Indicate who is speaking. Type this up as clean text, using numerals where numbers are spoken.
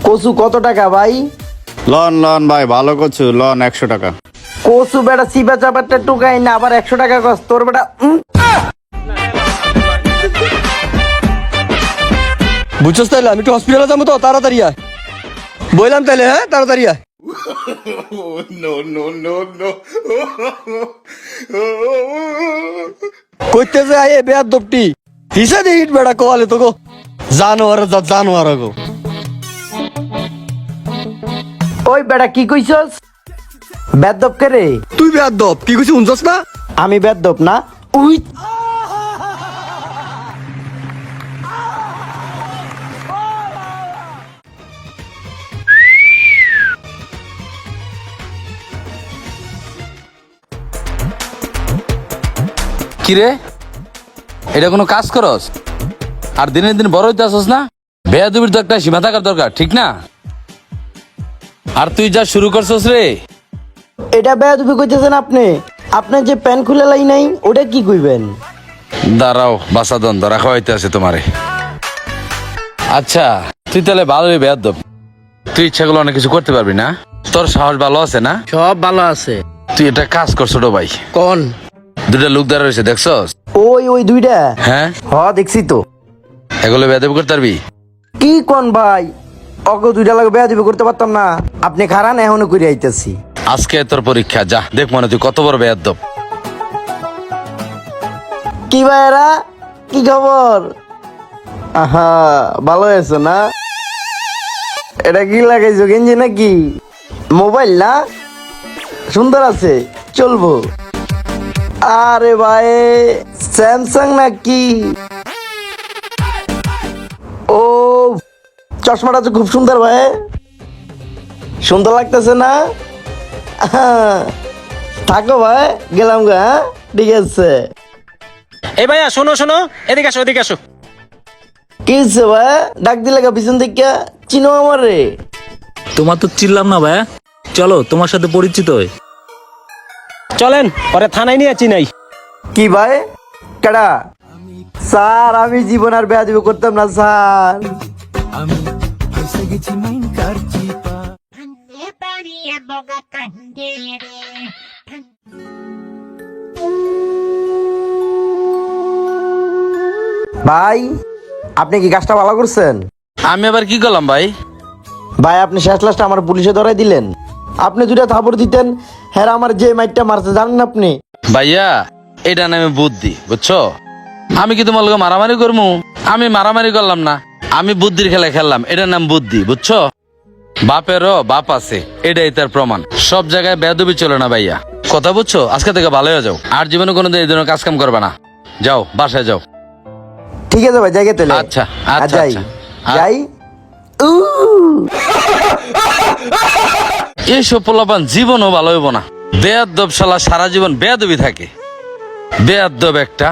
Speaker 1: কচু কত টাকা ভাই?
Speaker 2: লন লন ভাই, ভালো কচু লন 100 টাকা।
Speaker 1: কচু বেটা চিপা চাপারটা টুকাই না, আবার 100 টাকা কস তোর বেটা।
Speaker 3: বুঝছস তাইলে আমি একটু হসপিটালে যাবো তো, তাড়াতাড়ি আয়। বললাম তাইলে, হ্যাঁ তাড়াতাড়ি আয়। কইতে যে আয়ে বেয়ার দপটি হিসা দিয়ে হিট বেড়া কোয়ালে তো গো জানোয়ার গো।
Speaker 1: ওই বেটা কি কইছস? বেদব কে রে?
Speaker 3: তুই বেয়ার দপ কি কইছিস শুনছস না?
Speaker 1: আমি বেদব না? উই
Speaker 4: কিরে, এটা কোনো কাজ করস? আর দিনের দিন বড় হইতে আসস না? বেয়াদবির তো একটা সীমা থাকার দরকার, ঠিক না? আর তুই যা শুরু করছস রে।
Speaker 1: এটা বেয়াদবি কইতেছেন আপনি? আপনার যে প্যান খুলে লাই নাই ওটা কি কইবেন?
Speaker 4: দাঁড়াও, বাসা দ্বন্দ্ব রাখা হইতে আছে তোমারে। আচ্ছা, তুই তাহলে ভালোই বেয়াদব। তুই ইচ্ছা করলে অনেক কিছু করতে পারবি না? তোর সাহস ভালো আছে না?
Speaker 1: সব ভালো আছে।
Speaker 4: তুই এটা কাজ কর ছোট ভাই।
Speaker 1: কোন?
Speaker 4: দুটা লোক দাঁড়া রয়েছে, দেখছস?
Speaker 1: ওই দুইটা?
Speaker 4: হ্যাঁ,
Speaker 1: দেখছি তো।
Speaker 4: এগুলো বেয়াদবি করতে পারবি?
Speaker 1: কি কোন ভাই? অগো দুইটা লাগে বেয়াদবি করতে পারতাম না? আপনি খারান, এখনো করে আইতাছি।
Speaker 4: আজকে তোর পরীক্ষা, যা দেখ মনে তুই কত বড় বেয়াদব।
Speaker 1: কি ভাইরা, কি খবর? আহা, ভালো আছো না? এটা কি লাগাইছো, গেঞ্জি নাকি মোবাইল? না সুন্দর আছে, চলবো। আরে ভাই, স্যামসাং নাকি? ও, চশমাটা তো খুব সুন্দর ভাই, সুন্দর লাগতেছে না? থাকো ভাই, গেলাম গা। ঠিক আছে।
Speaker 5: এই ভাইয়া শোনো শোনো, এদিকে আসো এদিকে আসো।
Speaker 1: কি হচ্ছে ভাই? ডাক দিলে গা পিছন থেকে? চিনো আমার রে?
Speaker 6: তোমার তো চিনলাম না ভাইয়া, চলো তোমার সাথে পরিচিত হই।
Speaker 5: চলেন পরে থানায় নিয়ে আছি নাই।
Speaker 1: কি ভাই? কেডা? স্যার, আমি জীবন আর বেয়াদবি করতাম না স্যার। ভাই, আপনি কি কাজটা ভালো করছেন?
Speaker 4: আমি আবার কি করলাম ভাই?
Speaker 1: ভাই, আপনি শেষ লাস্টে আমার পুলিশে ধরাই দিলেন। আপনি দুটা থাপড় দিতেন, হ্যাঁ আমার যে মাইটটা মারছে জানেন আপনি?
Speaker 4: ভাইয়া, এটা নামে বুদ্ধি, বুঝছো? আমি কি তোমার লোক মারামারি করবো? আমি মারামারি করলাম না, আমি বুদ্ধির খেলা খেললাম, এটার নাম বুদ্ধি, বুঝছো? বাপেরও বাপ আছে, এটাই তার প্রমাণ। সব জায়গায় বেয়াদবি চলে না ভাইয়া, কথা বুঝছো? আজকে থেকে ভালো হয়ে যাও, আর জীবনে কোনোদিন এই ধরনের কাজ কাম করবে না। যাও, বাসায় যাও।
Speaker 1: ঠিক আছে ভাই, জায়গা তেলে।
Speaker 4: আচ্ছা, আচ্ছা,
Speaker 1: যাই
Speaker 4: আচ্ছা।
Speaker 1: যাই।
Speaker 4: এইসব পোলাপান জীবনও ভালো হইব না। বেয়াদব শালা সারা জীবন বেয়াদবি থাকে, বেয়াদব একটা।